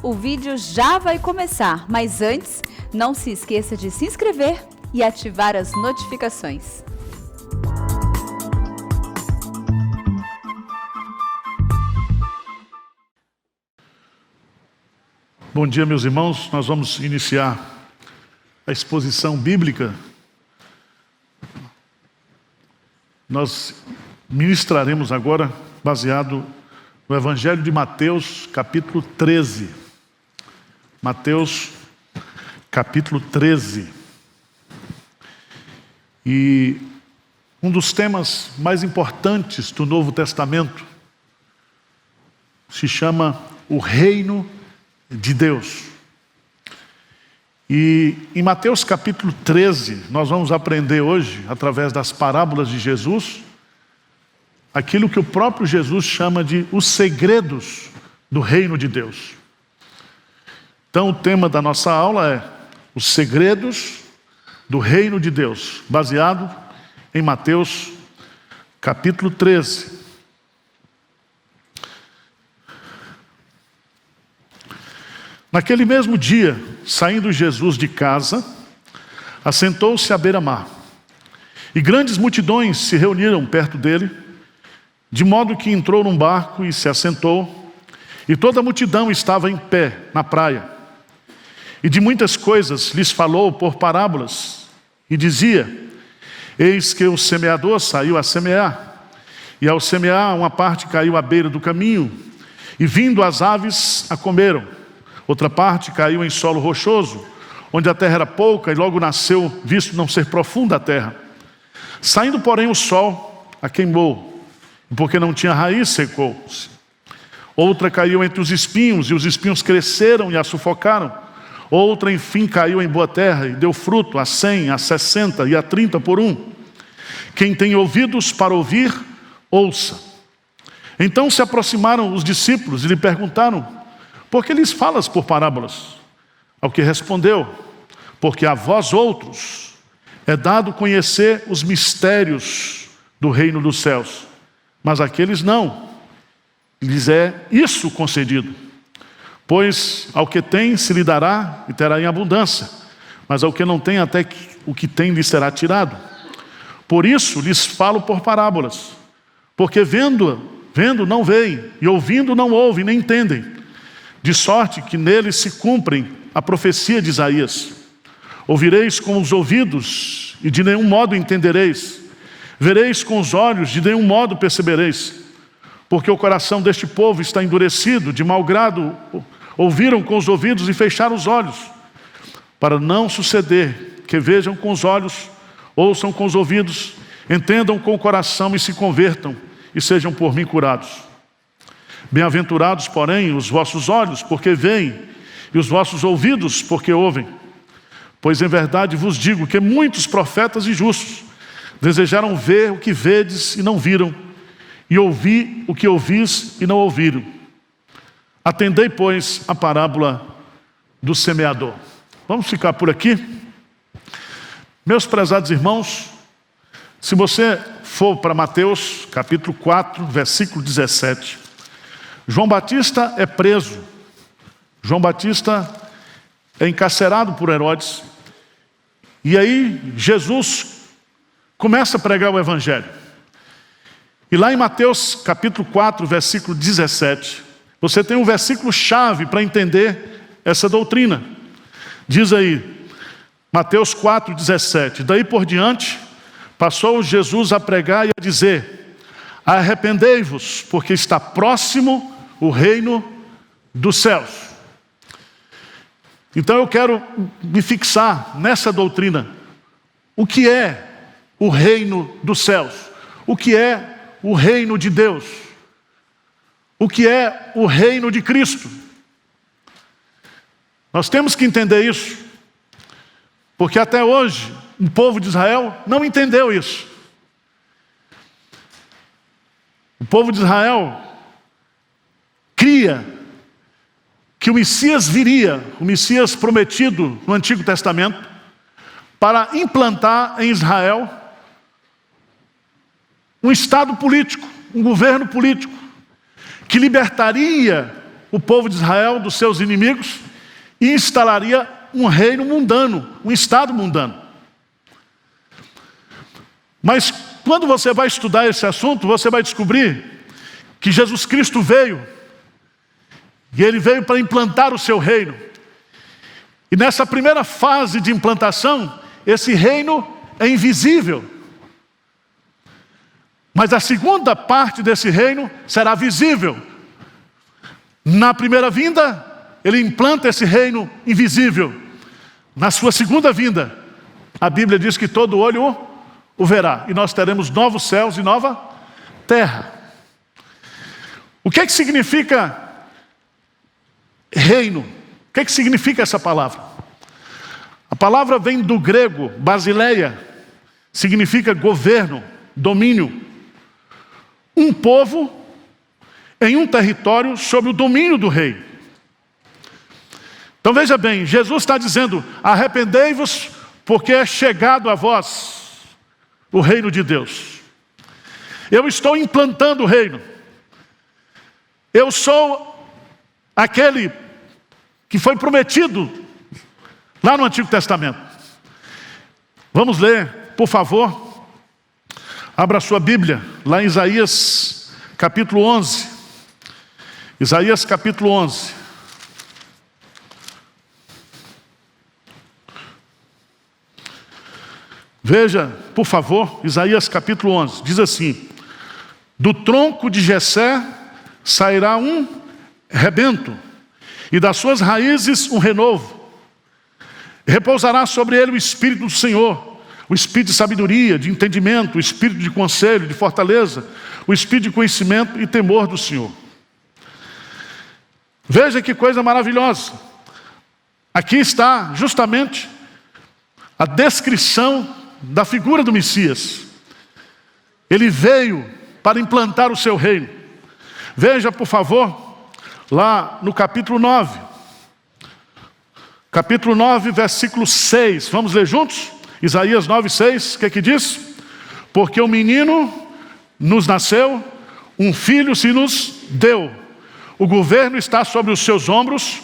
O vídeo já vai começar, mas antes, não se esqueça de se inscrever e ativar as notificações. Bom dia, meus irmãos. Nós vamos iniciar a exposição bíblica. Nós ministraremos agora baseado no Evangelho de Mateus, capítulo 13. Mateus, capítulo 13. E um dos temas mais importantes do Novo Testamento se chama o Reino de Deus. E em Mateus capítulo 13, nós vamos aprender hoje, através das parábolas de Jesus, aquilo que o próprio Jesus chama de os segredos do reino de Deus. Então o tema da nossa aula é os segredos do reino de Deus, baseado em Mateus capítulo 13. Naquele mesmo dia, saindo Jesus de casa, assentou-se à beira-mar. E grandes multidões se reuniram perto dele, de modo que entrou num barco e se assentou, e toda a multidão estava em pé na praia. E de muitas coisas lhes falou por parábolas, e dizia: eis que o semeador saiu a semear, e ao semear uma parte caiu à beira do caminho, e vindo as aves a comeram. Outra parte caiu em solo rochoso, onde a terra era pouca, e logo nasceu, visto não ser profunda a terra. Saindo, porém, o sol a queimou, e porque não tinha raiz, secou-se. Outra caiu entre os espinhos, e os espinhos cresceram e a sufocaram. Outra, enfim, caiu em boa terra, e deu fruto a 100, a 60 e a 30 por um. Quem tem ouvidos para ouvir, ouça. Então se aproximaram os discípulos e lhe perguntaram: por que lhes falas por parábolas? Ao que respondeu: porque a vós outros é dado conhecer os mistérios do reino dos céus, mas àqueles não, lhes é isso concedido. Pois ao que tem se lhe dará e terá em abundância, mas ao que não tem, até o que tem lhe será tirado. Por isso lhes falo por parábolas, porque vendo não veem, e ouvindo não ouvem, nem entendem. De sorte que neles se cumprem a profecia de Isaías: ouvireis com os ouvidos e de nenhum modo entendereis, vereis com os olhos, de nenhum modo percebereis, porque o coração deste povo está endurecido, de mau grado ouviram com os ouvidos e fecharam os olhos, para não suceder que vejam com os olhos, ouçam com os ouvidos, entendam com o coração e se convertam e sejam por mim curados. Bem-aventurados, porém, os vossos olhos, porque veem, e os vossos ouvidos, porque ouvem. Pois em verdade vos digo que muitos profetas e justos desejaram ver o que vedes e não viram, e ouvir o que ouvis e não ouviram. Atendei, pois, a parábola do semeador. Vamos ficar por aqui. Meus prezados irmãos, se você for para Mateus, capítulo 4, versículo 17... João Batista é preso. João Batista é encarcerado por Herodes. E aí Jesus começa a pregar o Evangelho. E lá em Mateus capítulo 4, versículo 17, você tem um versículo chave para entender essa doutrina. Diz aí, Mateus 4, 17: daí por diante, passou Jesus a pregar e a dizer: arrependei-vos, porque está próximo o reino dos céus. Então eu quero me fixar nessa doutrina. O que é o reino dos céus? O que é o reino de Deus? O que é o reino de Cristo? Nós temos que entender isso, porque até hoje o povo de Israel não entendeu isso. O povo de Israel cria que o Messias viria, o Messias prometido no Antigo Testamento, para implantar em Israel um Estado político, um governo político, que libertaria o povo de Israel dos seus inimigos e instalaria um reino mundano, um estado mundano. Mas quando você vai estudar esse assunto, você vai descobrir que Jesus Cristo veio, e Ele veio para implantar o seu reino. E nessa primeira fase de implantação, esse reino é invisível. Mas a segunda parte desse reino será visível. Na primeira vinda, Ele implanta esse reino invisível. Na sua segunda vinda, a Bíblia diz que todo olho o verá. E nós teremos novos céus e nova terra. O que significa reino? O que significa essa palavra? A palavra vem do grego, basileia, significa governo, domínio. Um povo em um território sob o domínio do rei. Então veja bem, Jesus está dizendo: arrependei-vos, porque é chegado a vós o reino de Deus. Eu estou implantando o reino. Eu sou aquele que foi prometido lá no Antigo Testamento. Vamos ler, por favor. Abra sua Bíblia, lá em Isaías capítulo 11. Isaías capítulo 11. Veja, por favor, Isaías capítulo 11. Diz assim: do tronco de Jessé sairá um rebento, e das suas raízes um renovo. Repousará sobre ele o Espírito do Senhor, o Espírito de sabedoria, de entendimento, o Espírito de conselho, de fortaleza, o Espírito de conhecimento e temor do Senhor. Veja que coisa maravilhosa. Aqui está justamente a descrição da figura do Messias. Ele veio para implantar o seu reino. Veja, por favor, lá no capítulo 9. Capítulo 9, versículo 6. Vamos ler juntos? Isaías 9, 6. O que é que diz? Porque um menino nos nasceu, um filho se nos deu. O governo está sobre os seus ombros,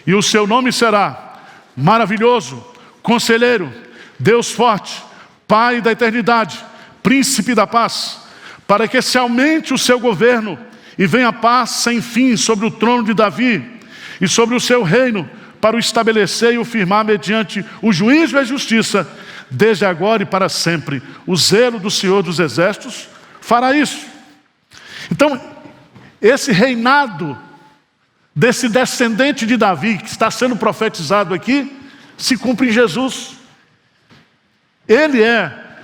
e o seu nome será Maravilhoso, Conselheiro, Deus Forte, Pai da Eternidade, Príncipe da Paz, para que se aumente o seu governo e venha paz sem fim sobre o trono de Davi e sobre o seu reino, para o estabelecer e o firmar mediante o juízo e a justiça, desde agora e para sempre. O zelo do Senhor dos Exércitos fará isso. Então, esse reinado desse descendente de Davi, que está sendo profetizado aqui, se cumpre em Jesus. Ele é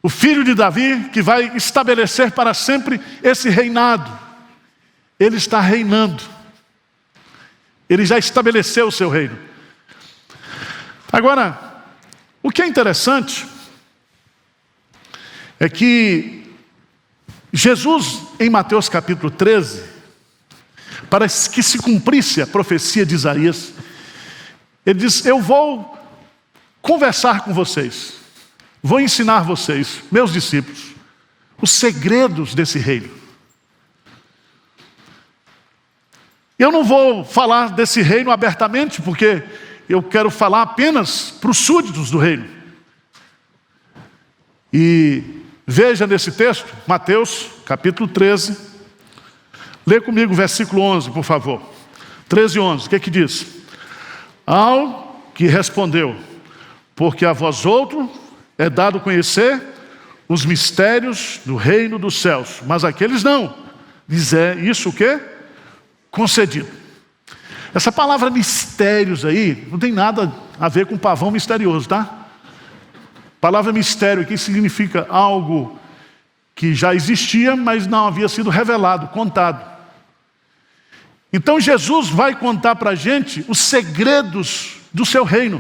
o filho de Davi que vai estabelecer para sempre esse reinado. Ele está reinando. Ele já estabeleceu o seu reino. Agora, o que é interessante é que Jesus, em Mateus capítulo 13, para que se cumprisse a profecia de Isaías, ele diz: eu vou conversar com vocês, vou ensinar vocês, meus discípulos, os segredos desse reino. Eu não vou falar desse reino abertamente, porque eu quero falar apenas para os súditos do reino. E veja nesse texto, Mateus capítulo 13, lê comigo o versículo 11, por favor. 13 e 11, o que é que diz? Ao que respondeu: porque a vós outro é dado conhecer os mistérios do reino dos céus, mas aqueles não. Diz isso o quê? Concedido. Essa palavra mistérios aí não tem nada a ver com pavão misterioso, tá? A palavra mistério aqui significa algo que já existia, mas não havia sido revelado, contado. Então Jesus vai contar para a gente os segredos do seu reino.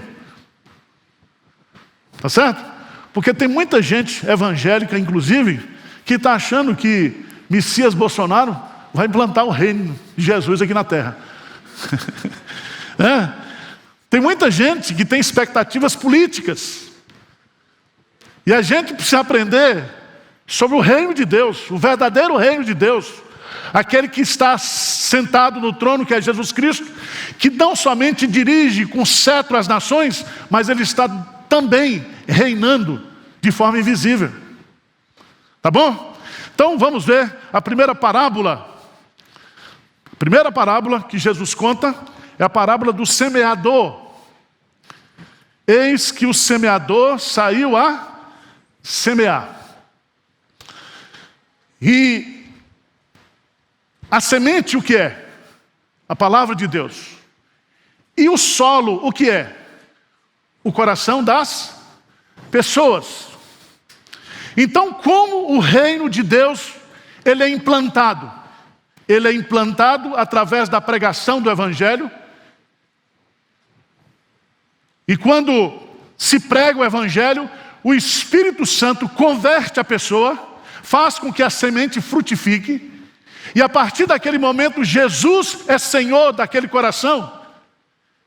Tá certo? Porque tem muita gente evangélica, inclusive, que está achando que Messias Bolsonaro vai implantar o reino de Jesus aqui na terra. Tem muita gente que tem expectativas políticas. E a gente precisa aprender sobre o reino de Deus, o verdadeiro reino de Deus. aquele que está sentado no trono, que é Jesus Cristo, que não somente dirige com cetro as nações, mas ele está também reinando de forma invisível. Tá bom? Então vamos ver a primeira parábola. A primeira parábola que Jesus conta é a parábola do semeador. Eis que o semeador saiu a semear. E a semente o que é? A palavra de Deus. E o solo o que é? O coração das pessoas. Então, como o reino de Deus, ele é implantado? Ele é implantado através da pregação do Evangelho. E quando se prega o Evangelho, o Espírito Santo converte a pessoa, faz com que a semente frutifique, e a partir daquele momento, Jesus é Senhor daquele coração.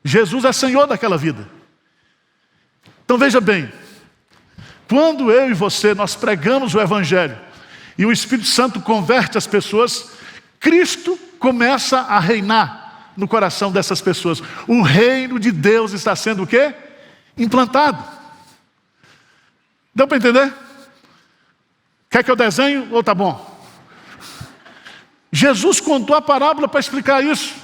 Jesus é Senhor daquela vida. Então veja bem, quando eu e você, nós pregamos o Evangelho, e o Espírito Santo converte as pessoas, Cristo começa a reinar no coração dessas pessoas. O reino de Deus está sendo o quê? Implantado. Deu para entender? Quer que eu desenhe ou tá bom? Jesus contou a parábola para explicar isso.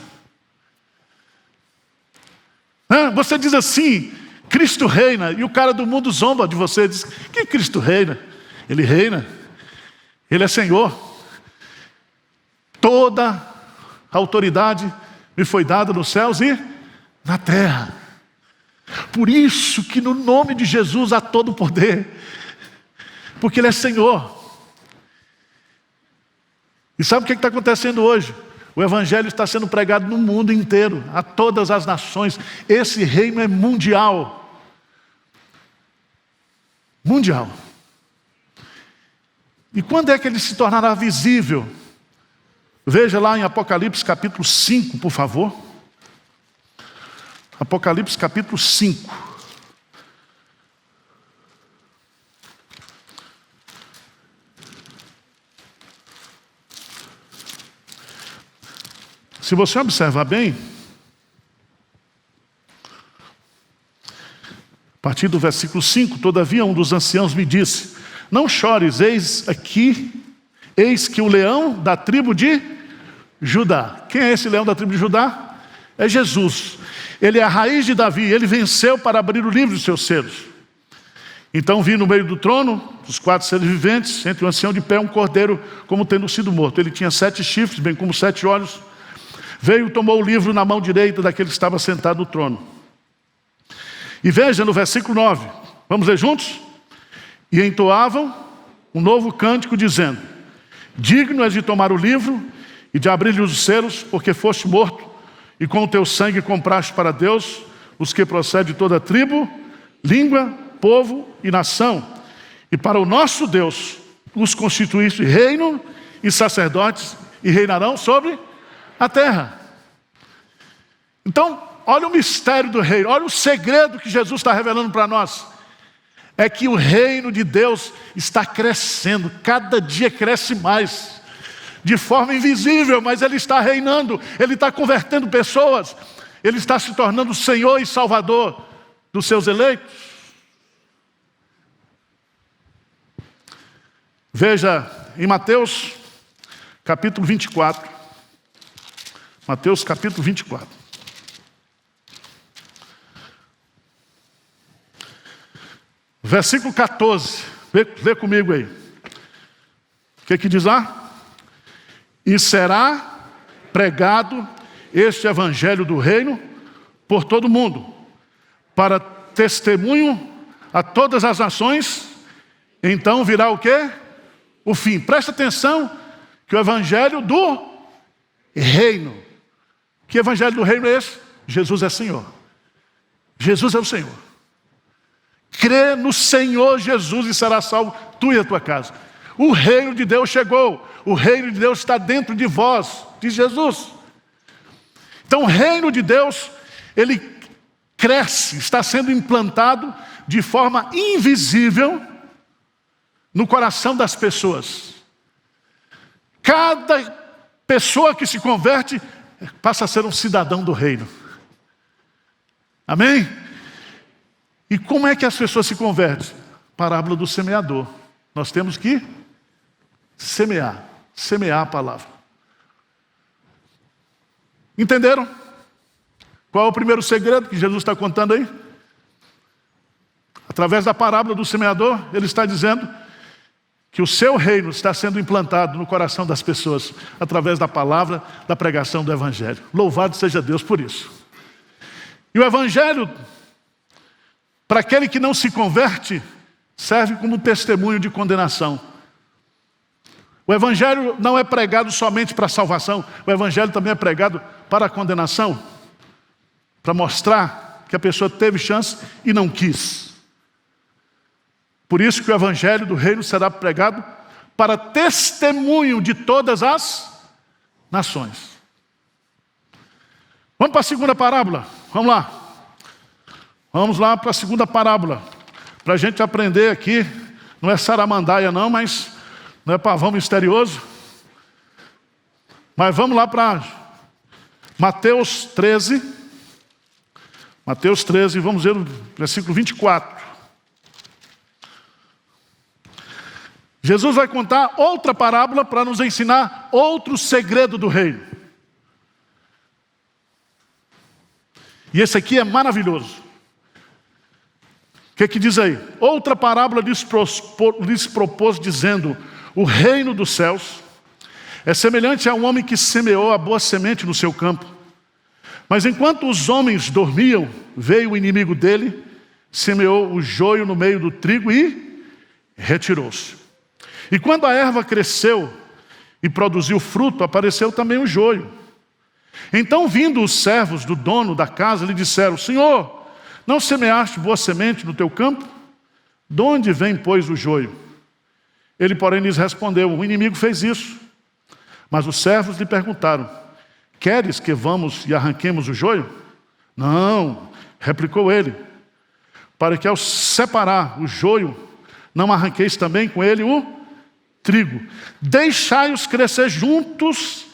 Você diz assim, Cristo reina, e o cara do mundo zomba de você, diz, que Cristo reina? Ele reina, Ele é Senhor. Toda a autoridade me foi dada nos céus e na terra. Por isso que no nome de Jesus há todo o poder, porque Ele é Senhor. E sabe o que está acontecendo hoje? O Evangelho está sendo pregado no mundo inteiro, a todas as nações. Esse reino é mundial. Mundial. E quando é que ele se tornará visível? Veja lá em Apocalipse capítulo 5, por favor. Apocalipse capítulo 5. Se você observar bem, a partir do versículo 5, todavia um dos anciãos me disse, não chores, eis que o leão da tribo de Judá. Quem é esse leão da tribo de Judá? É Jesus. Ele é a raiz de Davi, ele venceu para abrir o livro dos seus selos. Então vi no meio do trono, dos 4 seres viventes, entre o ancião de pé, um cordeiro como tendo sido morto. Ele tinha 7 chifres, bem como 7 olhos. Veio e tomou o livro na mão direita daquele que estava sentado no trono. E veja no versículo 9, vamos ler juntos? E entoavam um novo cântico dizendo, digno és de tomar o livro e de abrir-lhe os selos, porque foste morto, e com o teu sangue compraste para Deus os que procedem de toda tribo, língua, povo e nação. E para o nosso Deus os constituíste reino e sacerdotes, e reinarão sobre a terra. Então, olha o mistério do reino, olha o segredo que Jesus está revelando para nós. É que o reino de Deus está crescendo, cada dia cresce mais, de forma invisível, mas Ele está reinando, Ele está convertendo pessoas, Ele está se tornando Senhor e Salvador dos seus eleitos. Veja em Mateus capítulo 24. Mateus capítulo 24. Versículo 14. Vê comigo aí. O que diz lá? E será pregado este evangelho do reino por todo o mundo, para testemunho a todas as nações, então virá o quê? O fim. Presta atenção que o evangelho do reino. Que evangelho do reino é esse? Jesus é Senhor. Jesus é o Senhor. Crê no Senhor Jesus e será salvo tu e a tua casa. O reino de Deus chegou. O reino de Deus está dentro de vós, diz Jesus. Então o reino de Deus, ele cresce, está sendo implantado de forma invisível no coração das pessoas. Cada pessoa que se converte passa a ser um cidadão do reino. Amém? E como é que as pessoas se convertem? Parábola do semeador. Nós temos que semear a palavra. Entenderam? Qual é o primeiro segredo que Jesus está contando aí? Através da parábola do semeador, ele está dizendo que o seu reino está sendo implantado no coração das pessoas através da palavra, da pregação do Evangelho. Louvado seja Deus por isso. E o Evangelho, para aquele que não se converte, serve como testemunho de condenação. O Evangelho não é pregado somente para a salvação, o Evangelho também é pregado para a condenação, para mostrar que a pessoa teve chance e não quis. Por isso que o Evangelho do Reino será pregado para testemunho de todas as nações. Vamos para a segunda parábola? Vamos lá. Vamos lá para a segunda parábola. Para a gente aprender aqui, não é saramandaia não, mas não é pavão misterioso. Mas vamos lá para Mateus 13. Mateus 13, vamos ver o versículo 24. Jesus vai contar outra parábola para nos ensinar outro segredo do reino. E esse aqui é maravilhoso. O que diz aí? Outra parábola lhes propôs dizendo: o reino dos céus é semelhante a um homem que semeou a boa semente no seu campo. Mas enquanto os homens dormiam, veio o inimigo dele, semeou o joio no meio do trigo e retirou-se. E quando a erva cresceu e produziu fruto, apareceu também o joio. Então, vindo os servos do dono da casa, lhe disseram: Senhor, não semeaste boa semente no teu campo? De onde vem, pois, o joio? Ele, porém, lhes respondeu: o inimigo fez isso. Mas os servos lhe perguntaram: queres que vamos e arranquemos o joio? Não, replicou ele, para que ao separar o joio, não arranqueis também com ele o trigo. Deixai-os crescer juntos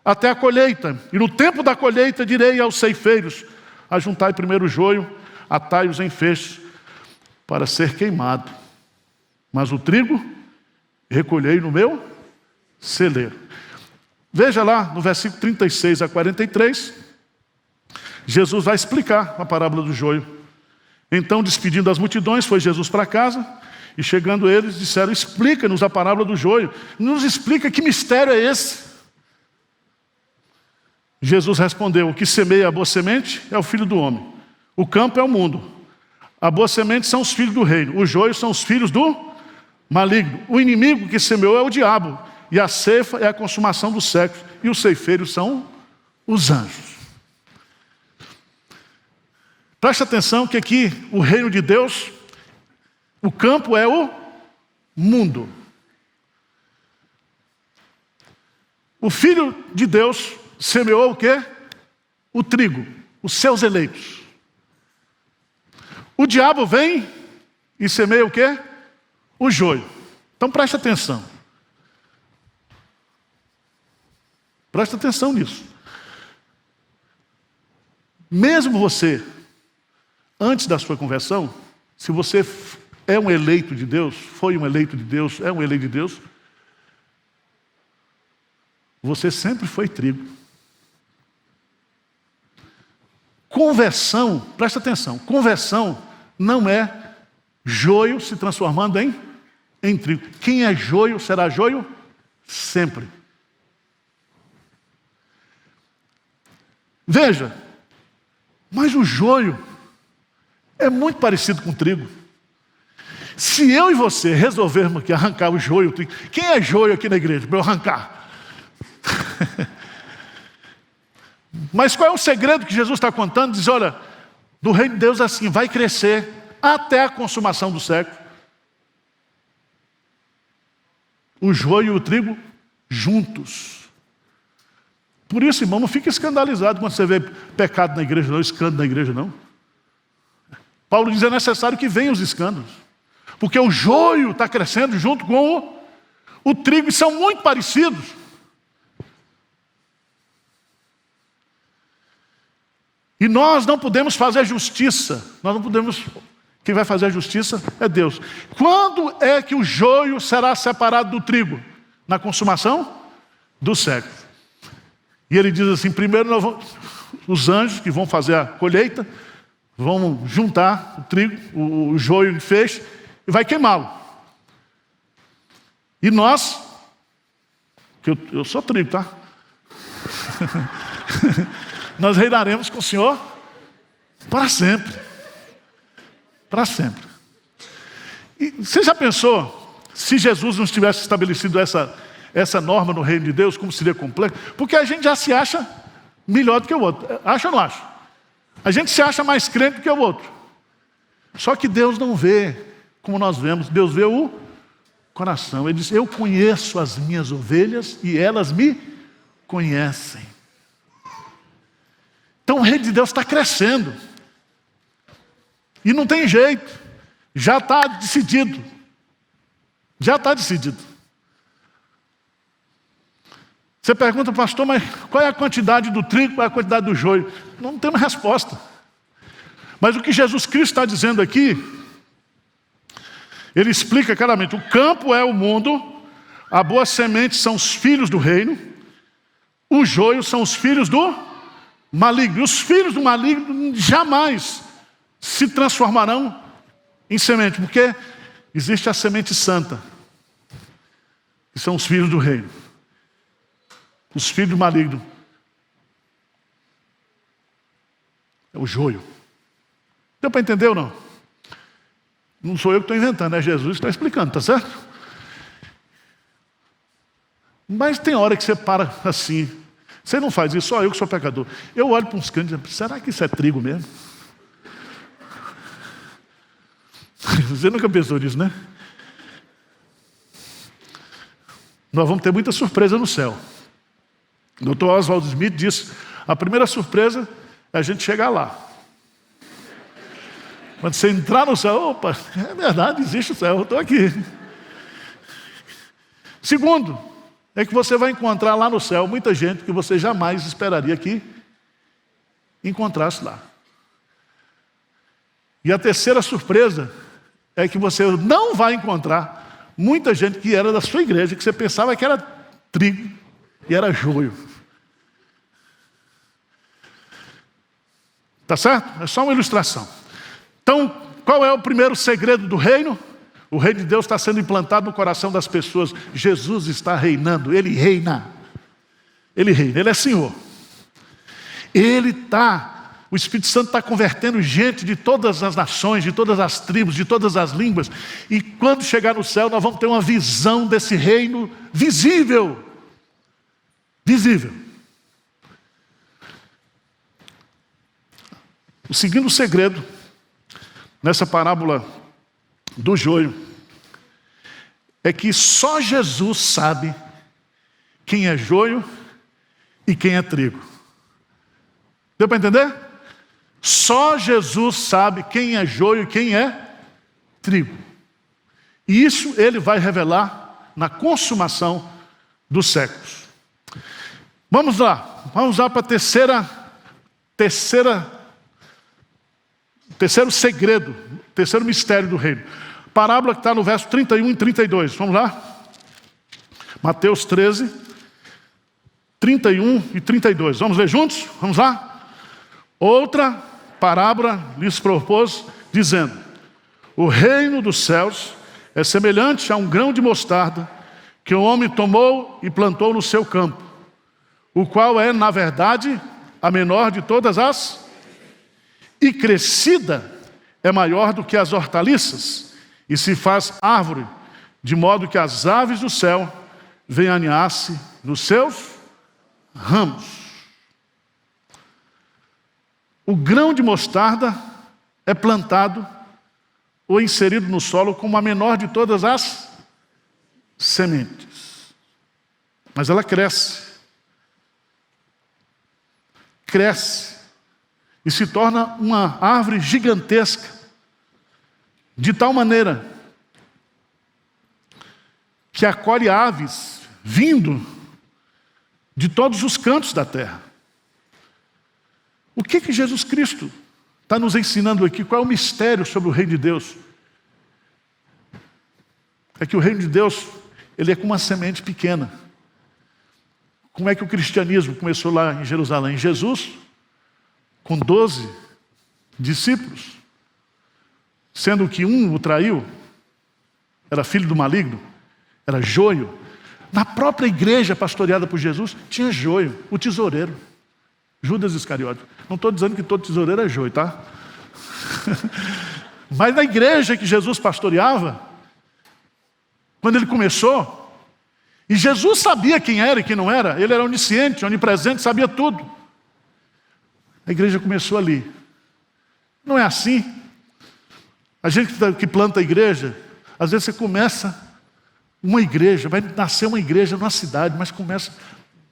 até a colheita. E no tempo da colheita direi aos ceifeiros: ajuntai primeiro o joio, atai-os em feixes, para ser queimado. Mas o trigo recolhei no meu celeiro. Veja lá no versículo 36 a 43, Jesus vai explicar a parábola do joio. Então, despedindo as multidões, foi Jesus para casa, e chegando eles, disseram: explica-nos a parábola do joio. Nos explica que mistério é esse. Jesus respondeu: o que semeia a boa semente é o filho do homem. O campo é o mundo. A boa semente são os filhos do reino. O joio são os filhos do maligno. O inimigo que semeou é o diabo. E a ceifa é a consumação dos séculos. E os ceifeiros são os anjos. Preste atenção que aqui o reino de Deus, o campo é o mundo. O Filho de Deus semeou o quê? O trigo, os seus eleitos. O diabo vem e semeia o quê? O joio. Então preste atenção. Preste atenção nisso. Mesmo você, antes da sua conversão, se você é um eleito de Deus, foi um eleito de Deus, é um eleito de Deus, você sempre foi trigo. Conversão, presta atenção, conversão não é joio se transformando em trigo. Quem é joio será joio sempre. Veja, mas o joio é muito parecido com o trigo. Se eu e você resolvermos aqui arrancar o joio, o trigo, quem é joio aqui na igreja para eu arrancar? Mas qual é o segredo que Jesus está contando? Diz: olha, do reino de Deus é assim, vai crescer até a consumação do século. O joio e o trigo juntos. Por isso, irmão, não fique escandalizado quando você vê pecado na igreja, não, escândalo na igreja, não. Paulo diz: é necessário que venham os escândalos, porque o joio está crescendo junto com o trigo, e são muito parecidos. E nós não podemos fazer justiça. Nós não podemos. Quem vai fazer a justiça é Deus. Quando é que o joio será separado do trigo? Na consumação do século. E ele diz assim, primeiro os anjos que vão fazer a colheita, vão juntar o trigo, o joio em feixe, e vai queimá-lo. E nós, que eu sou trigo, tá? Nós reinaremos com o Senhor para sempre. Para sempre. E você já pensou, se Jesus não tivesse estabelecido essa norma no reino de Deus, como seria complexo? Porque a gente já se acha melhor do que o outro. Acha ou não acha? A gente se acha mais crente do que o outro. Só que Deus não vê como nós vemos. Deus vê o coração. Ele diz, eu conheço as minhas ovelhas e elas me conhecem. Então o reino de Deus está crescendo. E não tem jeito. Já está decidido. Já está decidido. Você pergunta, pastor, mas qual é a quantidade do trigo, qual é a quantidade do joio? Não tem uma resposta. Mas o que Jesus Cristo está dizendo aqui, ele explica claramente, o campo é o mundo, a boa semente são os filhos do reino, o joio são os filhos do maligno. E os filhos do maligno jamais se transformarão em semente, porque existe a semente santa, que são os filhos do reino. Os filhos do maligno é o joio. Deu para entender ou não? Não sou eu que estou inventando, é Jesus que está explicando, tá certo? Mas tem hora que você para assim. Você não faz isso, só eu que sou pecador. Eu olho para uns crentes e digo, será que isso é trigo mesmo? Você nunca pensou nisso, né? Nós vamos ter muita surpresa no céu. O Dr. Oswald Smith disse, a primeira surpresa é a gente chegar lá. Quando você entrar no céu, opa, é verdade, existe o céu, eu estou aqui. Segundo, é que você vai encontrar lá no céu muita gente que você jamais esperaria que encontrasse lá. E a terceira surpresa é que você não vai encontrar muita gente que era da sua igreja, que você pensava que era trigo e era joio. Tá certo? É só uma ilustração. Então, qual é o primeiro segredo do reino? O reino de Deus está sendo implantado no coração das pessoas. Jesus está reinando, Ele reina. Ele reina, Ele é Senhor. O Espírito Santo está convertendo gente de todas as nações, de todas as tribos, de todas as línguas. E quando chegar no céu, nós vamos ter uma visão desse reino visível. Visível. O segundo segredo, nessa parábola do joio, é que só Jesus sabe quem é joio e quem é trigo. Deu para entender? Só Jesus sabe quem é joio e quem é trigo. E isso Ele vai revelar na consumação dos séculos. Vamos lá para a terceiro segredo, terceiro mistério do reino. Parábola que está no verso 31 e 32. Vamos lá? Mateus 13, 31 e 32. Vamos ler juntos? Vamos lá? Outra parábola lhes propôs, dizendo: o reino dos céus é semelhante a um grão de mostarda que o homem tomou e plantou no seu campo, o qual é, na verdade, a menor de todas as, e crescida é maior do que as hortaliças, e se faz árvore, de modo que as aves do céu venham aninhar-se nos seus ramos. O grão de mostarda é plantado ou inserido no solo como a menor de todas as sementes. Mas ela cresce. Cresce. E se torna uma árvore gigantesca. De tal maneira que acolhe aves vindo de todos os cantos da terra. O que Jesus Cristo está nos ensinando aqui? Qual é o mistério sobre o reino de Deus? É que o reino de Deus, ele é como uma semente pequena. Como é que o cristianismo começou lá em Jerusalém? Jesus, com 12 discípulos, sendo que um o traiu, era filho do maligno, era joio. Na própria igreja pastoreada por Jesus, tinha joio, o tesoureiro, Judas Iscariote. Não estou dizendo que todo tesoureiro é joio, tá? Mas na igreja que Jesus pastoreava, quando ele começou, e Jesus sabia quem era e quem não era, ele era onisciente, onipresente, sabia tudo. A igreja começou ali. Não é assim? A gente que planta a igreja, às vezes você começa uma igreja, vai nascer uma igreja numa cidade, mas começa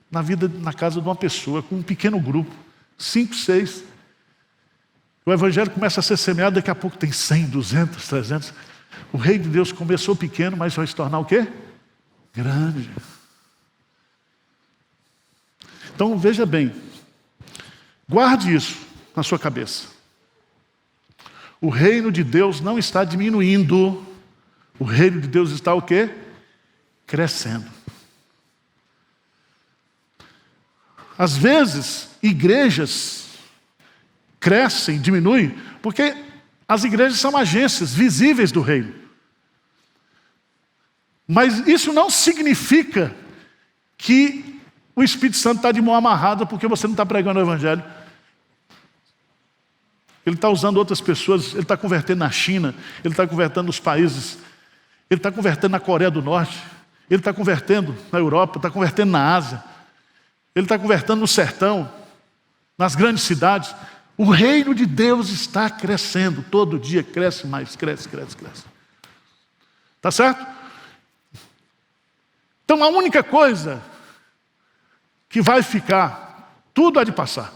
na vida, na casa de uma pessoa, com um pequeno grupo, 5, 6. O evangelho começa a ser semeado, daqui a pouco tem 100, 200, 300. O reino de Deus começou pequeno, mas vai se tornar o quê? Grande. Então veja bem, guarde isso na sua cabeça. O reino de Deus não está diminuindo. O reino de Deus está o quê? Crescendo. Às vezes, igrejas crescem, diminuem, porque as igrejas são agências visíveis do reino. Mas isso não significa que o Espírito Santo está de mão amarrada porque você não está pregando o evangelho. Ele está usando outras pessoas, ele está convertendo na China, ele está convertendo nos países, ele está convertendo na Coreia do Norte, ele está convertendo na Europa, está convertendo na Ásia, ele está convertendo no sertão, nas grandes cidades. O reino de Deus está crescendo, todo dia cresce mais, cresce. Tá certo? Então a única coisa que vai ficar, tudo há de passar.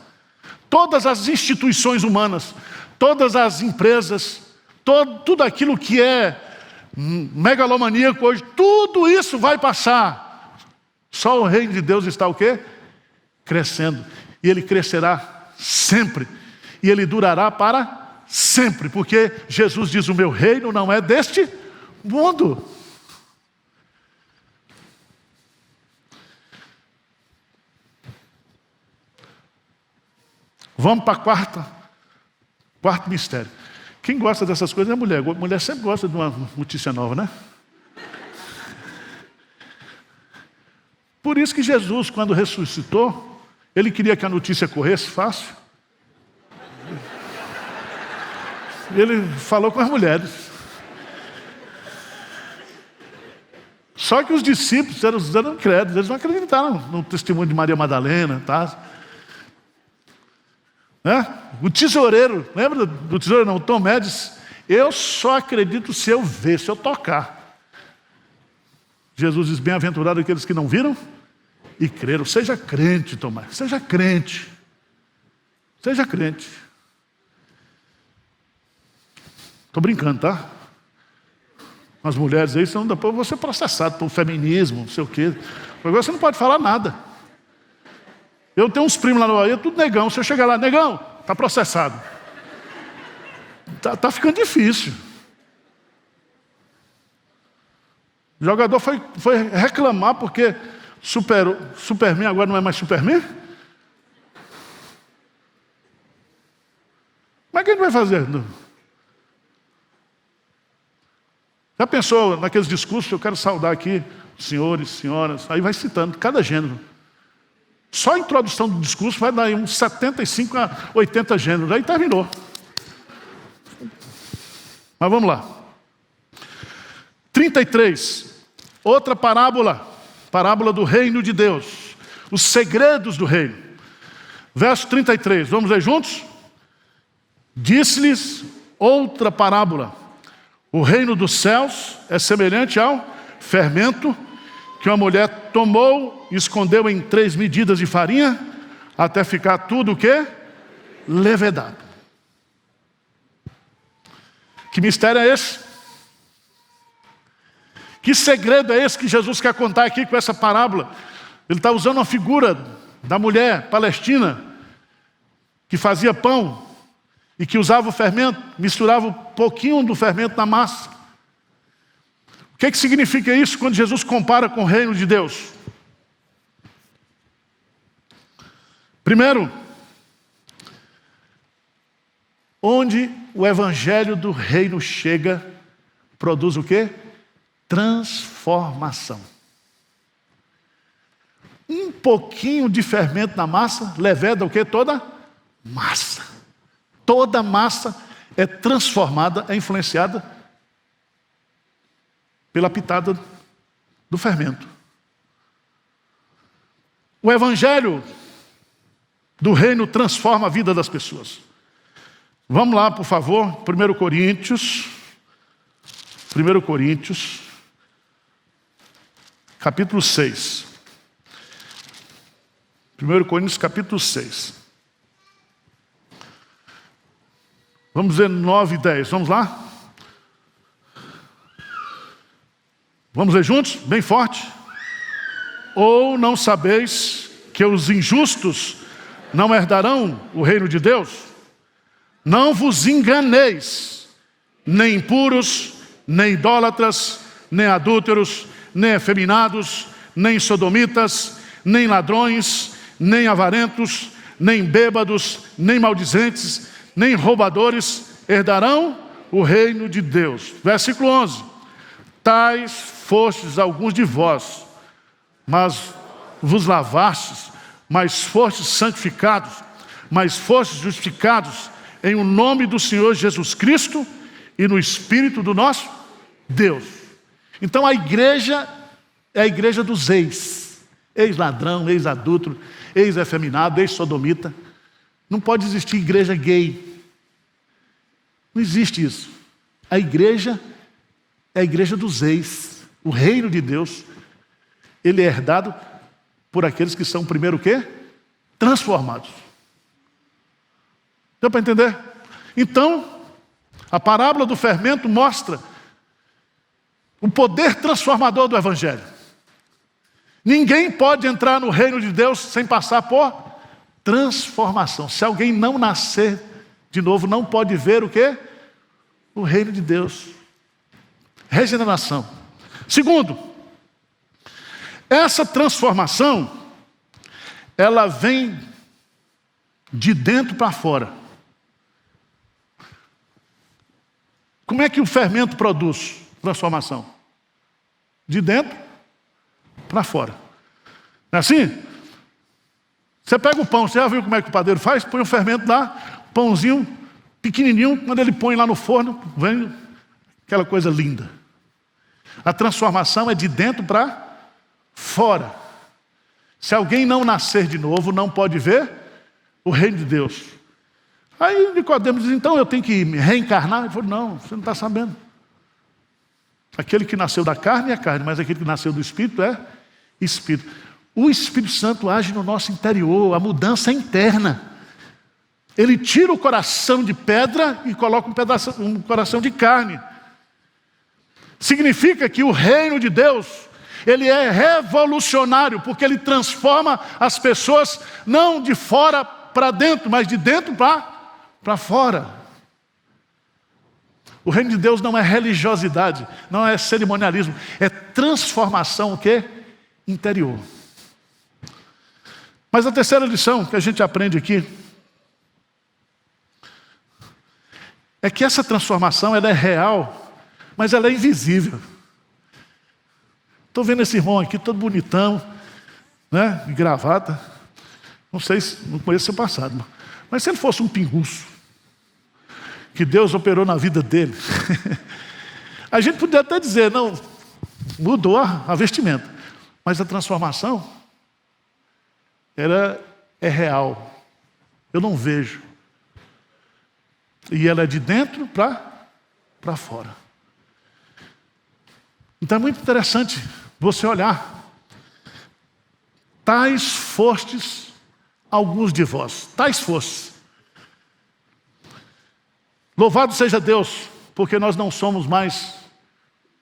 Todas as instituições humanas, todas as empresas, tudo aquilo que é megalomaníaco hoje, tudo isso vai passar. Só o reino de Deus está o quê? Crescendo. E ele crescerá sempre. E ele durará para sempre. Porque Jesus diz, o meu reino não é deste mundo. Vamos para quarto mistério. Quem gosta dessas coisas é mulher. Mulher sempre gosta de uma notícia nova, né? Por isso que Jesus, quando ressuscitou, ele queria que a notícia corresse fácil. Ele falou com as mulheres. Só que os discípulos eram incrédulos, eles não acreditaram no testemunho de Maria Madalena, tá? O tesoureiro, lembra do tesoureiro? Não, Tomé disse, eu só acredito se eu ver, se eu tocar. Jesus diz, bem-aventurado aqueles que não viram e creram. Seja crente, Tomé, seja crente. Seja crente. Estou brincando, tá? As mulheres aí, senão depois eu vou ser processado por feminismo, não sei o quê. Agora você não pode falar nada. Eu tenho uns primos lá no Bahia, tudo negão. Se eu chegar lá, negão, está processado. Tá ficando difícil. O jogador foi reclamar porque Superman agora não é mais Superman? Como é que ele vai fazer? Já pensou naqueles discursos? Eu quero saudar aqui senhores, senhoras. Aí vai citando cada gênero. Só a introdução do discurso vai dar uns 75 a 80 gêneros. Aí terminou. Mas vamos lá. 33. Outra parábola. Parábola do reino de Deus. Os segredos do reino. Verso 33. Vamos ler juntos? Disse-lhes outra parábola. O reino dos céus é semelhante ao fermento que uma mulher tomou e escondeu em 3 medidas de farinha, até ficar tudo o quê? Levedado. Que mistério é esse? Que segredo é esse que Jesus quer contar aqui com essa parábola? Ele está usando uma figura da mulher palestina, que fazia pão e que usava o fermento, misturava um pouquinho do fermento na massa. O que significa isso quando Jesus compara com o reino de Deus? Primeiro, onde o evangelho do reino chega, produz o quê? Transformação. Um pouquinho de fermento na massa leveda o quê? Toda massa. Toda massa é transformada, é influenciada pela pitada do fermento. O evangelho do reino transforma a vida das pessoas. Vamos lá, por favor, 1 Coríntios, capítulo 6. 1 Coríntios, capítulo 6. Vamos ver 9 e 10, vamos lá? Vamos ler juntos? Bem forte. Ou não sabeis que os injustos não herdarão o reino de Deus? Não vos enganeis, nem impuros, nem idólatras, nem adúlteros, nem efeminados, nem sodomitas, nem ladrões, nem avarentos, nem bêbados, nem maldizentes, nem roubadores herdarão o reino de Deus. Versículo 11. Tais fostes alguns de vós, mas vos lavastes, mas fostes santificados, mas fostes justificados em o nome do Senhor Jesus Cristo e no Espírito do nosso Deus. Então a igreja é a igreja dos ex-ladrão, ex-adúltero, ex-efeminado, ex-sodomita. Não pode existir igreja gay. Não existe isso. A igreja é a igreja dos ex. O reino de Deus, ele é herdado por aqueles que são primeiro o quê? Transformados. Deu para entender? Então, a parábola do fermento mostra o poder transformador do evangelho. Ninguém pode entrar no reino de Deus sem passar por transformação. Se alguém não nascer de novo, não pode ver o quê? O reino de Deus. Regeneração. Segundo, essa transformação, ela vem de dentro para fora. Como é que o fermento produz transformação? De dentro para fora. Não é assim? Você pega o pão, você já viu como é que o padeiro faz? Põe o fermento lá, pãozinho pequenininho, quando ele põe lá no forno, vem aquela coisa linda. A transformação é de dentro para fora. Se alguém não nascer de novo, não pode ver o reino de Deus. Aí Nicodemos diz, então eu tenho que me reencarnar? Ele falou, não, você não está sabendo. Aquele que nasceu da carne é carne, mas aquele que nasceu do Espírito é Espírito. O Espírito Santo age no nosso interior, a mudança é interna. Ele tira o coração de pedra e coloca um coração de carne. Significa que o reino de Deus, ele é revolucionário, porque ele transforma as pessoas não de fora para dentro, mas de dentro para fora. O reino de Deus não é religiosidade, não é cerimonialismo, é transformação o quê? Interior. Mas a terceira lição que a gente aprende aqui é que essa transformação ela é real, mas ela é invisível. Estou vendo esse irmão aqui todo bonitão, né, de gravata. Não sei, não conheço seu passado, mas se ele fosse um pinguço, que Deus operou na vida dele, a gente poderia até dizer, não, mudou a vestimenta, mas a transformação ela é real. Eu não vejo. E ela é de dentro para fora. Então é muito interessante você olhar. Tais fostes alguns de vós. Tais fostes. Louvado seja Deus, porque nós não somos mais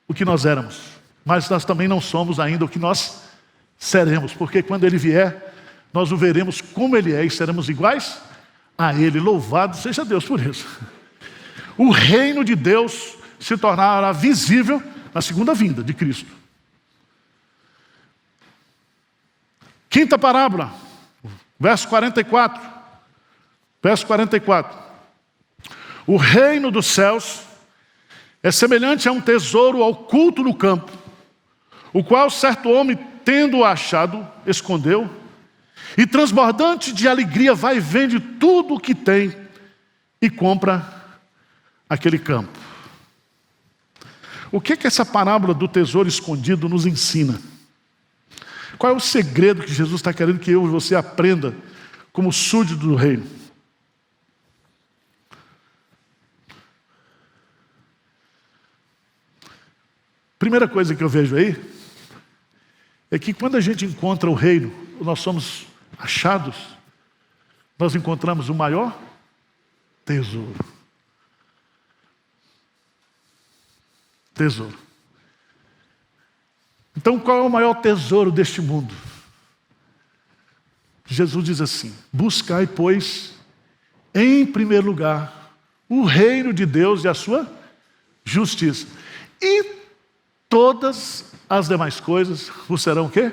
o que nós éramos. Mas nós também não somos ainda o que nós seremos. Porque quando Ele vier, nós o veremos como Ele é e seremos iguais a a Ele. Louvado seja Deus por isso. O reino de Deus se tornará visível na segunda vinda de Cristo. Quinta parábola, verso 44. Verso 44. O reino dos céus é semelhante a um tesouro oculto no campo, o qual certo homem, tendo-o achado, escondeu, e transbordante de alegria vai e vende tudo o que tem e compra aquele campo. O que essa parábola do tesouro escondido nos ensina? Qual é o segredo que Jesus está querendo que eu e você aprenda como súdito do reino? Primeira coisa que eu vejo aí é que quando a gente encontra o reino, nós somos achados, nós encontramos o maior tesouro. Tesouro. Então, qual é o maior tesouro deste mundo? Jesus diz assim: buscai, pois, em primeiro lugar, o reino de Deus e a sua justiça. E todas as demais coisas vos serão o quê?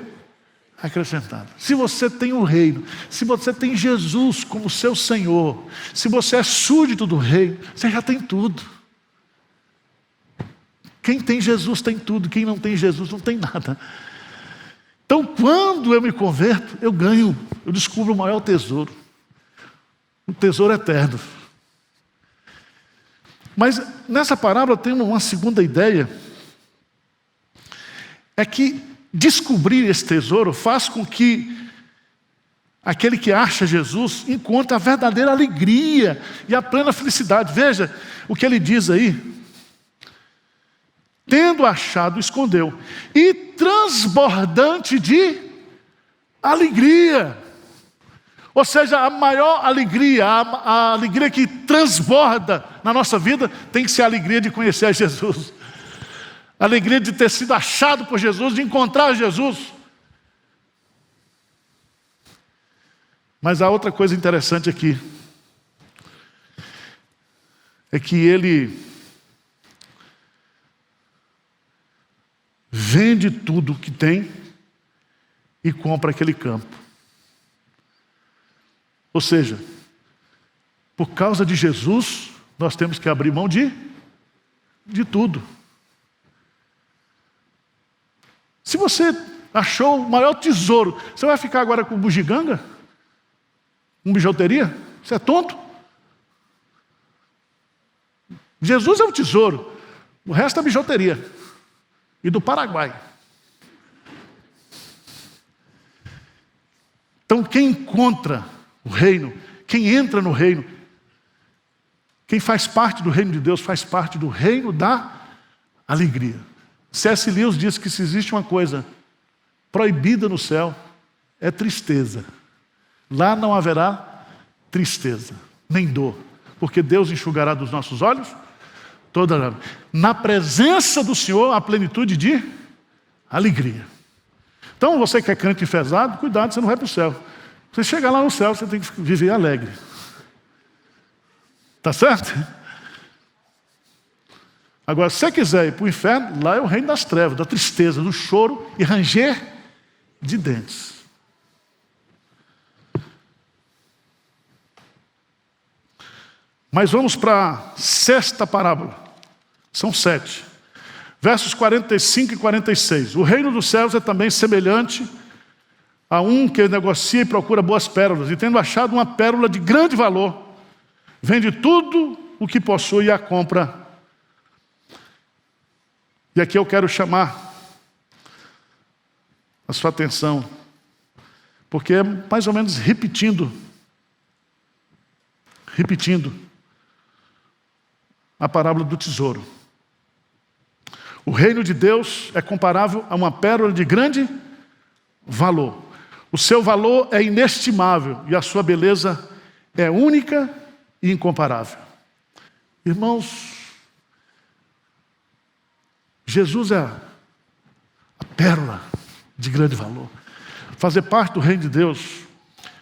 Acrescentadas. Se você tem o reino, se você tem Jesus como seu Senhor, se você é súdito do reino, você já tem tudo. Quem tem Jesus tem tudo, quem não tem Jesus não tem nada. Então, quando eu me converto, eu descubro o maior tesouro. Um tesouro eterno. Mas nessa parábola tem uma segunda ideia. É que descobrir esse tesouro faz com que aquele que acha Jesus encontre a verdadeira alegria e a plena felicidade. Veja o que ele diz aí. Tendo achado, escondeu. E transbordante de alegria. Ou seja, a maior alegria, a alegria que transborda na nossa vida, tem que ser a alegria de conhecer a Jesus. A alegria de ter sido achado por Jesus, de encontrar Jesus. Mas há outra coisa interessante aqui. É que ele vende tudo o que tem e compra aquele campo. Ou seja, por causa de Jesus, nós temos que abrir mão de tudo. Se você achou o maior tesouro, você vai ficar agora com bugiganga? Com bijuteria? Você é tonto? Jesus é o tesouro, o resto é bijuteria. E do Paraguai. Então quem encontra o reino, quem entra no reino, quem faz parte do reino de Deus, faz parte do reino da alegria. C.S. Lewis diz que se existe uma coisa proibida no céu, é tristeza. Lá não haverá tristeza, nem dor, porque Deus enxugará dos nossos olhos toda lágrima. Na presença do Senhor, a plenitude de alegria. Então, você que é crente enfesado, cuidado, você não vai para o céu. Você chegar lá no céu, você tem que viver alegre. Tá certo? Agora, se você quiser ir para o inferno, lá é o reino das trevas, da tristeza, do choro e ranger de dentes. Mas vamos para a sexta parábola. São 7. Versos 45 e 46. O reino dos céus é também semelhante a um que negocia e procura boas pérolas. E tendo achado uma pérola de grande valor, vende tudo o que possui e a compra. E aqui eu quero chamar a sua atenção, porque é mais ou menos repetindo a parábola do tesouro. O reino de Deus é comparável a uma pérola de grande valor. O seu valor é inestimável e a sua beleza é única e incomparável. Irmãos, Jesus é a pérola de grande valor. Fazer parte do reino de Deus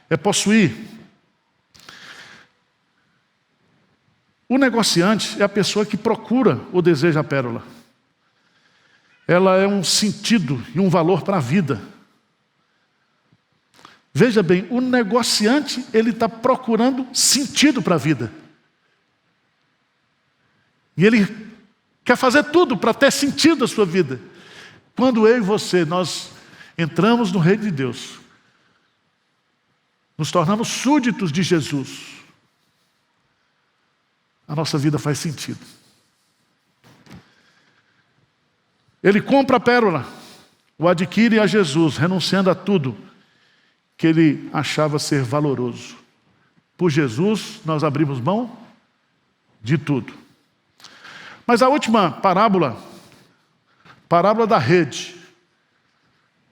é possuir O negociante é a pessoa que procura ou deseja a pérola. Ela é um sentido e um valor para a vida. Veja bem, o negociante, ele está procurando sentido para a vida. E ele quer fazer tudo para ter sentido a sua vida. Quando eu e você, nós entramos no reino de Deus, nos tornamos súditos de Jesus, a nossa vida faz sentido. Ele compra a pérola, o adquire a Jesus, renunciando a tudo que ele achava ser valoroso. Por Jesus, nós abrimos mão de tudo. Mas a última parábola da rede.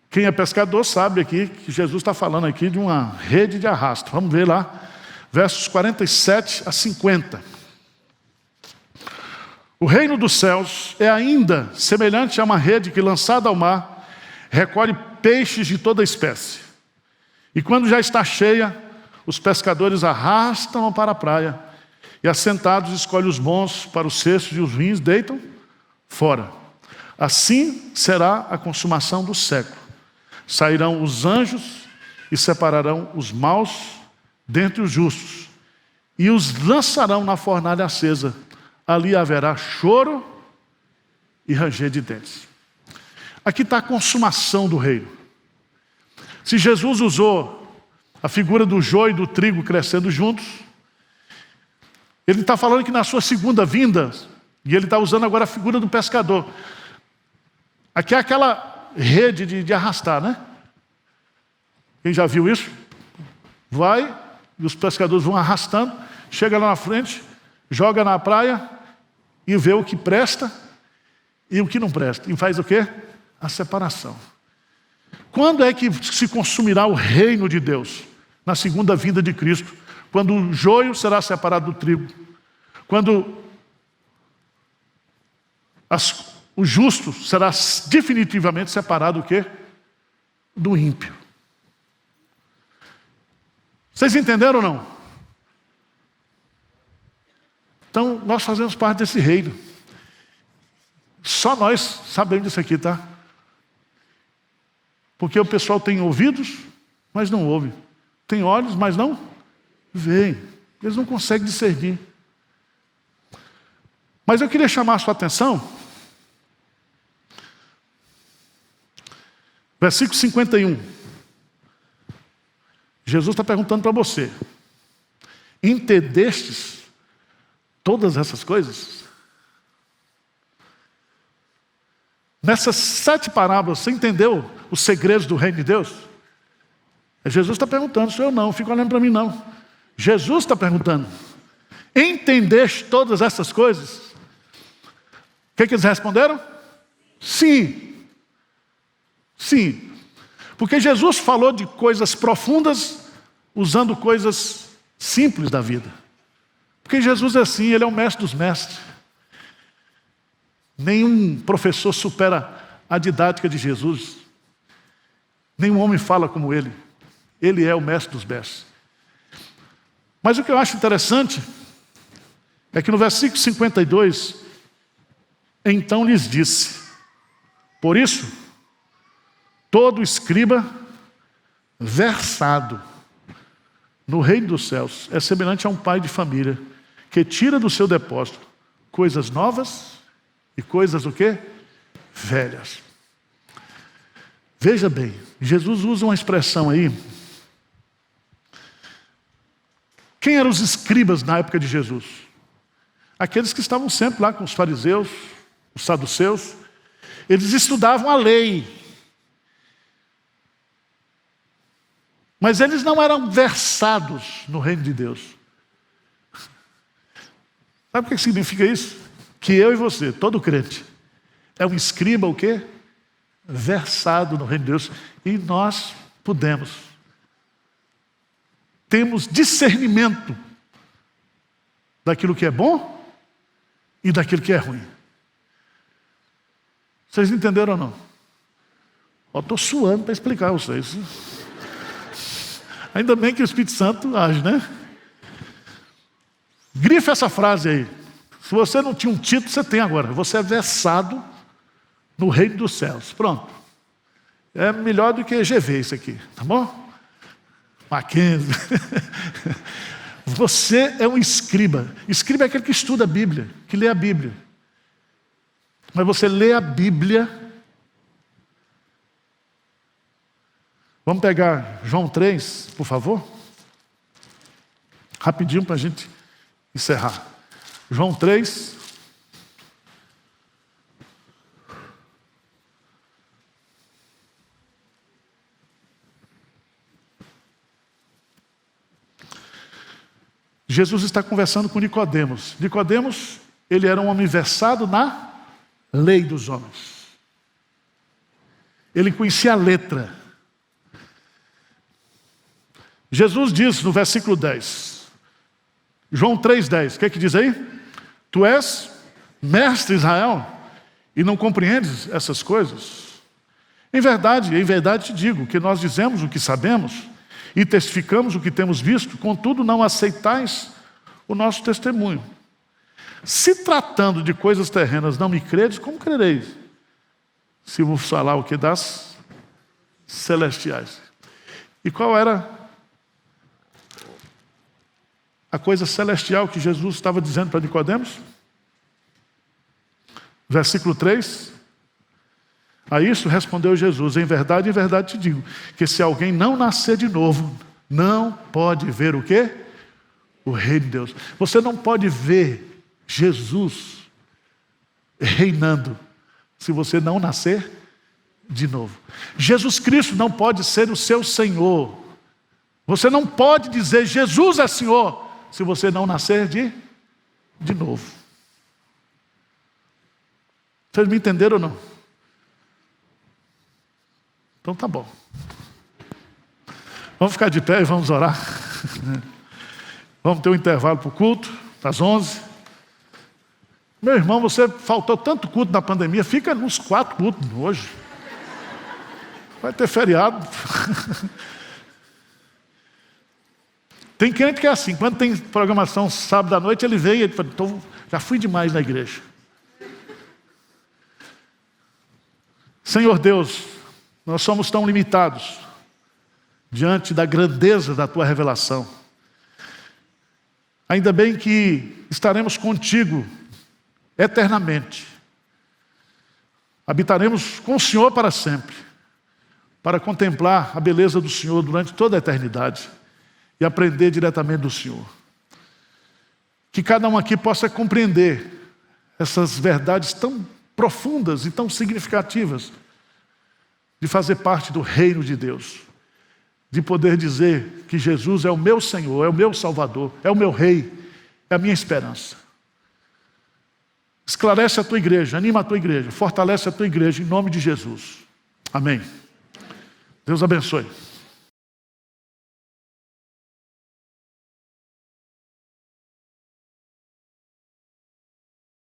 Quem é pescador sabe aqui que Jesus está falando aqui de uma rede de arrasto. Vamos ver lá, versos 47 a 50. O reino dos céus é ainda semelhante a uma rede que, lançada ao mar, recolhe peixes de toda espécie. E quando já está cheia, os pescadores arrastam-a para a praia e, assentados, escolhem os bons para os cestos e os ruins deitam fora. Assim será a consumação do século. Sairão os anjos e separarão os maus dentre os justos e os lançarão na fornalha acesa. Ali haverá choro e ranger de dentes. Aqui está a consumação do reino. Se Jesus usou a figura do joio e do trigo crescendo juntos, ele está falando que na sua segunda vinda, e ele está usando agora a figura do pescador. Aqui é aquela rede de arrastar, né? Quem já viu isso? Vai, e os pescadores vão arrastando, chega lá na frente, joga na praia e vê o que presta e o que não presta. E faz o quê? A separação. Quando é que se consumirá o reino de Deus? Na segunda vinda de Cristo. Quando o joio será separado do trigo. Quando o justo será definitivamente separado do quê? Do ímpio. Vocês entenderam ou não? Então, nós fazemos parte desse reino. Só nós sabemos disso aqui, tá? Porque o pessoal tem ouvidos, mas não ouve. Tem olhos, mas não veem. Eles não conseguem discernir. Mas eu queria chamar a sua atenção. Versículo 51. Jesus está perguntando para você: entendestes todas essas coisas? Nessas 7 parábolas, você entendeu os segredos do reino de Deus? Jesus está perguntando, sou eu não, fica olhando para mim não. Jesus está perguntando: entendeste todas essas coisas? O que eles responderam? Sim. Sim. Porque Jesus falou de coisas profundas usando coisas simples da vida. Porque Jesus é assim, Ele é o mestre dos mestres. Nenhum professor supera a didática de Jesus. Nenhum homem fala como Ele. Ele é o mestre dos mestres. Mas o que eu acho interessante é que no versículo 52, então lhes disse: por isso, todo escriba versado no reino dos céus é semelhante a um pai de família que tira do seu depósito coisas novas e coisas o quê? Velhas. Veja bem, Jesus usa uma expressão aí. Quem eram os escribas na época de Jesus? Aqueles que estavam sempre lá com os fariseus, os saduceus. Eles estudavam a lei. Mas eles não eram versados no reino de Deus. Sabe o que significa isso? Que eu e você, todo crente, é um escriba o quê? Versado no reino de Deus. E nós temos discernimento daquilo que é bom e daquilo que é ruim. Vocês entenderam ou não? Estou suando para explicar a vocês. Ainda bem que o Espírito Santo age, né? Grifa essa frase aí. Se você não tinha um título, você tem agora. Você é versado no reino dos céus. Pronto. É melhor do que GV isso aqui, tá bom? Mackenzie. Você é um escriba. Escriba é aquele que estuda a Bíblia, que lê a Bíblia. Mas você lê a Bíblia. Vamos pegar João 3, por favor? Rapidinho para a gente encerrar. João 3. Jesus está conversando com Nicodemos. Nicodemos, ele era um homem versado na lei dos homens. Ele conhecia a letra. Jesus diz no versículo 10, João 3,10, o que é que diz aí? Tu és mestre Israel e não compreendes essas coisas? Em verdade te digo que nós dizemos o que sabemos e testificamos o que temos visto, contudo não aceitais o nosso testemunho. Se tratando de coisas terrenas não me credes, como crereis? Se vos falar o que das celestiais. E qual era a coisa celestial que Jesus estava dizendo para Nicodemos? Versículo 3. A isso respondeu Jesus: em verdade te digo, que se alguém não nascer de novo, não pode ver o quê? O reino de Deus. Você não pode ver Jesus reinando se você não nascer de novo. Jesus Cristo não pode ser o seu Senhor. Você não pode dizer Jesus é Senhor se você não nascer de novo. Vocês me entenderam ou não? Então tá bom. Vamos ficar de pé e vamos orar. Vamos ter um intervalo para o culto, às 11. Meu irmão, você faltou tanto culto na pandemia, fica nos 4 cultos hoje. Vai ter feriado. Tem crente que é assim, quando tem programação sábado à noite, ele vem e ele fala, então, já fui demais na igreja. Senhor Deus, nós somos tão limitados diante da grandeza da Tua revelação. Ainda bem que estaremos contigo eternamente. Habitaremos com o Senhor para sempre, para contemplar a beleza do Senhor durante toda a eternidade e aprender diretamente do Senhor. Que cada um aqui possa compreender essas verdades tão profundas e tão significativas de fazer parte do reino de Deus, de poder dizer que Jesus é o meu Senhor, é o meu Salvador, é o meu Rei, é a minha esperança. Esclarece a tua igreja, anima a tua igreja, fortalece a tua igreja em nome de Jesus. Amém. Deus abençoe.